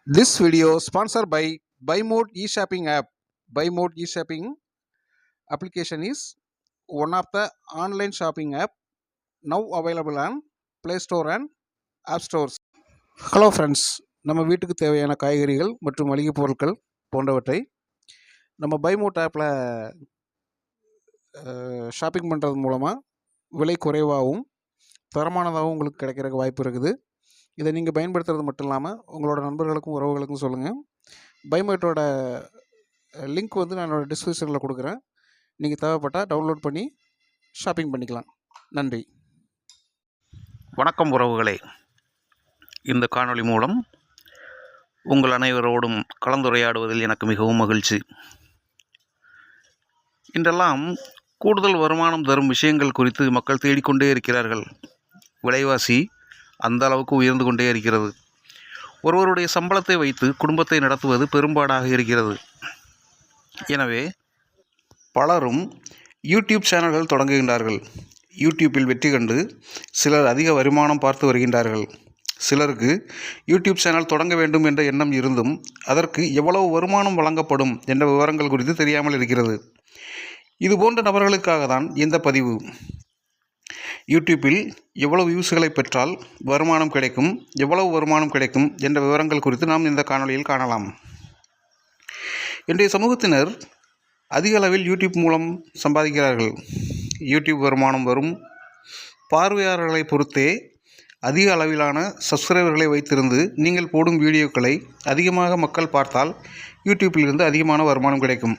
This video sponsored by BuyMode e-shopping app. BuyMode e-shopping application is one of the online shopping app now available on Play Store and App Stores. Hello friends, நம்ம வீட்டுக்கு தேவையான காய்கறிகள் மற்றும் மளிகை பொருட்கள் போன்றவற்றை நம்ம பைமோட் ஆப்பில் ஷாப்பிங் பண்ணுறது மூலமாக விலை குறைவாகவும் தரமானதாகவும் உங்களுக்கு கிடைக்கிறதுக்கு வாய்ப்பு இருக்குது. இதை நீங்கள் பயன்படுத்துறது மட்டும் இல்லாமல் உங்களோட நண்பர்களுக்கும் உறவுகளுக்கும் சொல்லுங்கள். பைமோட்டோட லிங்க் வந்து நான் என்னோடய டிஸ்கிரிப்ஷனில் கொடுக்குறேன். நீங்கள் தேவைப்பட்டால் டவுன்லோட் பண்ணி ஷாப்பிங் பண்ணிக்கலாம். நன்றி. வணக்கம் உறவுகளே, இந்த காணொளி மூலம் உங்கள் அனைவரோடும் கலந்துரையாடுவதில் எனக்கு மிகவும் மகிழ்ச்சி. இன்றெல்லாம் கூடுதல் வருமானம் தரும் விஷயங்கள் குறித்து மக்கள் தேடிக்கொண்டே இருக்கிறார்கள். விலைவாசி அந்த அளவுக்கு உயர்ந்து கொண்டே இருக்கிறது. ஒருவருடைய சம்பளத்தை வைத்து குடும்பத்தை நடத்துவது பெரும்பாடாக இருக்கிறது. எனவே பலரும் யூடியூப் சேனல்கள் தொடங்குகின்றார்கள். யூடியூப்பில் வெற்றி கண்டு சிலர் அதிக வருமானம் பார்த்து வருகின்றார்கள். சிலருக்கு யூடியூப் சேனல் தொடங்க வேண்டும் என்ற எண்ணம் இருந்தும் அதற்கு எவ்வளவு வருமானம் வழங்கப்படும் என்ற விவரங்கள் குறித்து தெரியாமல் இருக்கிறது. இதுபோன்ற நபர்களுக்காக தான் இந்த பதிவு. யூடியூப்பில் எவ்வளவு வியூஸ்களை பெற்றால் வருமானம் கிடைக்கும், எவ்வளவு வருமானம் கிடைக்கும் என்ற விவரங்கள் குறித்து நாம் இந்த காணொளியில் காணலாம். இன்றைய சமூகத்தினர் அதிக அளவில் யூடியூப் மூலம் சம்பாதிக்கிறார்கள். யூடியூப் வருமானம் வரும் பார்வையாளர்களை பொறுத்தே அதிக அளவிலான சப்ஸ்கிரைபர்களை வைத்திருந்து நீங்கள் போடும் வீடியோக்களை அதிகமாக மக்கள் பார்த்தால் யூடியூப்பிலிருந்து அதிகமான வருமானம் கிடைக்கும்.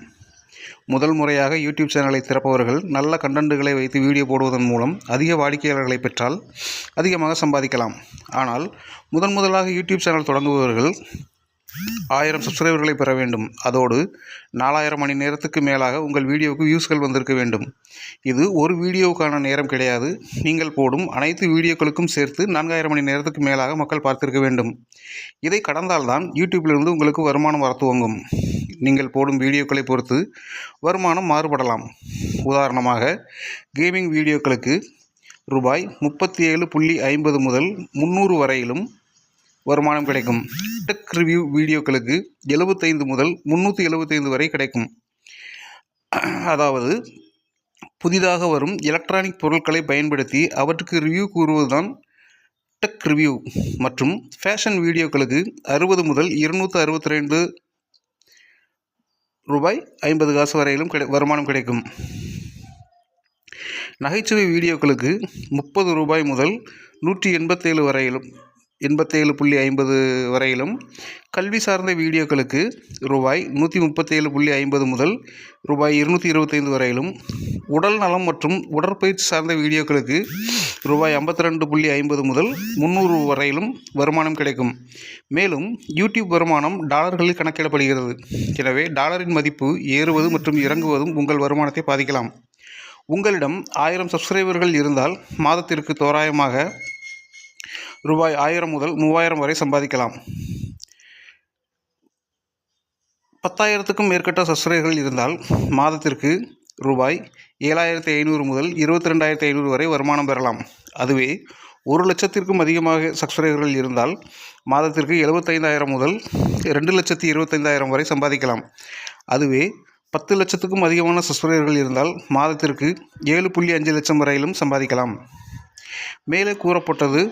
முதல் முறையாக யூடியூப் சேனலை திறப்பவர்கள் நல்ல கண்டென்ட்டுகளை வைத்து வீடியோ போடுவதன் மூலம் அதிக வாடிக்கையாளர்களை பெற்றால் அதிகமாக சம்பாதிக்கலாம். ஆனால் முதலாக யூடியூப் சேனல் தொடங்குபவர்கள் 1000 சப்ஸ்கிரைபர்களை பெற வேண்டும். அதோடு 4000 மணி நேரத்துக்கு மேலாக உங்கள் வீடியோவுக்கு வியூஸ்கள் வந்திருக்க வேண்டும். இது ஒரு வீடியோவுக்கான நேரம் கிடையாது. நீங்கள் போடும் அனைத்து வீடியோக்களுக்கும் சேர்த்து 4000 மணி நேரத்துக்கு மேலாக மக்கள் பார்த்திருக்க வேண்டும். இதை கடந்தால்தான் யூடியூப்பிலிருந்து உங்களுக்கு வருமானம் வர துவங்கும். நீங்கள் போடும் வீடியோக்களை பொறுத்து வருமானம் மாறுபடலாம். உதாரணமாக கேமிங் வீடியோக்களுக்கு ரூபாய் 37.50 முதல் 300 வரையிலும் வருமானம் கிடைக்கும். டெக் ரிவ்யூ வீடியோக்களுக்கு 75 முதல் 375 வரை கிடைக்கும். அதாவது புதிதாக வரும் எலக்ட்ரானிக் பொருட்களை பயன்படுத்தி அவற்றுக்கு ரிவ்யூ கூறுவதுதான் டெக் ரிவ்யூ. மற்றும் ஃபேஷன் வீடியோக்களுக்கு 60 முதல் 262 ரூபாய் 50 காசு வரையிலும் வருமானம் கிடைக்கும். நகைச்சுவை வீடியோக்களுக்கு 30 ரூபாய் முதல் 187 வரையிலும் 87.50 வரையிலும், கல்வி சார்ந்த வீடியோக்களுக்கு ரூபாய் 137.50 முதல் ரூபாய் 225 வரையிலும், உடல் நலம் மற்றும் உடற்பயிற்சி சார்ந்த வீடியோக்களுக்கு ரூபாய் 52.50 முதல் 300 வரையிலும் வருமானம் கிடைக்கும். மேலும் யூடியூப் வருமானம் டாலர்களில் கணக்கிடப்படுகிறது. எனவே டாலரின் மதிப்பு ஏறுவது மற்றும் இறங்குவதும் உங்கள் வருமானத்தை பாதிக்கலாம். உங்களிடம் 1000 சப்ஸ்கிரைபர்கள் இருந்தால் மாதத்திற்கு தோராயமாக ரூபாய் 1000 முதல் 3000 வரை சம்பாதிக்கலாம். 10,000க்கும் மேற்பட்ட சப்ஸ்கிரைபர்கள் இருந்தால் மாதத்திற்கு ரூபாய் 7,500 முதல் 22,500 வரை வருமானம் பெறலாம். அதுவே 1,00,000க்கும் அதிகமாக சப்ஸ்கிரைபர்கள் இருந்தால் மாதத்திற்கு 75,000 முதல் 2,25,000 வரை சம்பாதிக்கலாம். அதுவே 10 லட்சத்துக்கும் அதிகமான சப்ஸ்கிரைபர்கள் இருந்தால் மாதத்திற்கு 7.5 லட்சம் வரையிலும் சம்பாதிக்கலாம். மேலே கூறப்பட்டது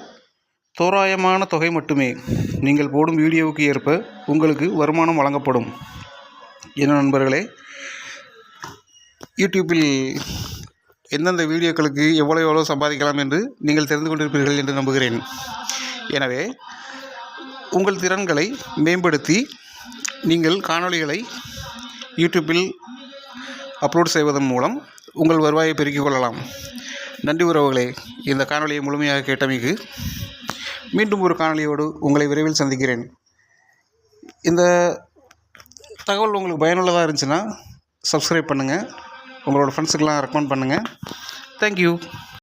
தோராயமான தொகை மட்டுமே. நீங்கள் போடும் வீடியோவுக்கு ஏற்ப உங்களுக்கு வருமானம் வழங்கப்படும். என்ன நண்பர்களே, யூடியூப்பில் எந்தெந்த வீடியோக்களுக்கு எவ்வளோ சம்பாதிக்கலாம் என்று நீங்கள் தெரிந்து கொண்டிருப்பீர்கள் என்று நம்புகிறேன். எனவே உங்கள் திறன்களை மேம்படுத்தி நீங்கள் காணொளிகளை யூடியூப்பில் அப்லோட் செய்வதன் மூலம் உங்கள் வருவாயை பெருக்கிக் கொள்ளலாம். நன்றி உறவுகளே. இந்த காணொளியை முழுமையாக கேட்டமைக்கு மீண்டும் ஒரு காணொளியோடு உங்களை விரைவில் சந்திக்கிறேன். இந்த தகவல் உங்களுக்கு பயனுள்ளதாக இருந்துச்சுன்னா சப்ஸ்கிரைப் பண்ணுங்கள். உங்களோட ஃப்ரெண்ட்ஸுக்கெல்லாம் ரெக்கமெண்ட் பண்ணுங்கள். தேங்க்யூ.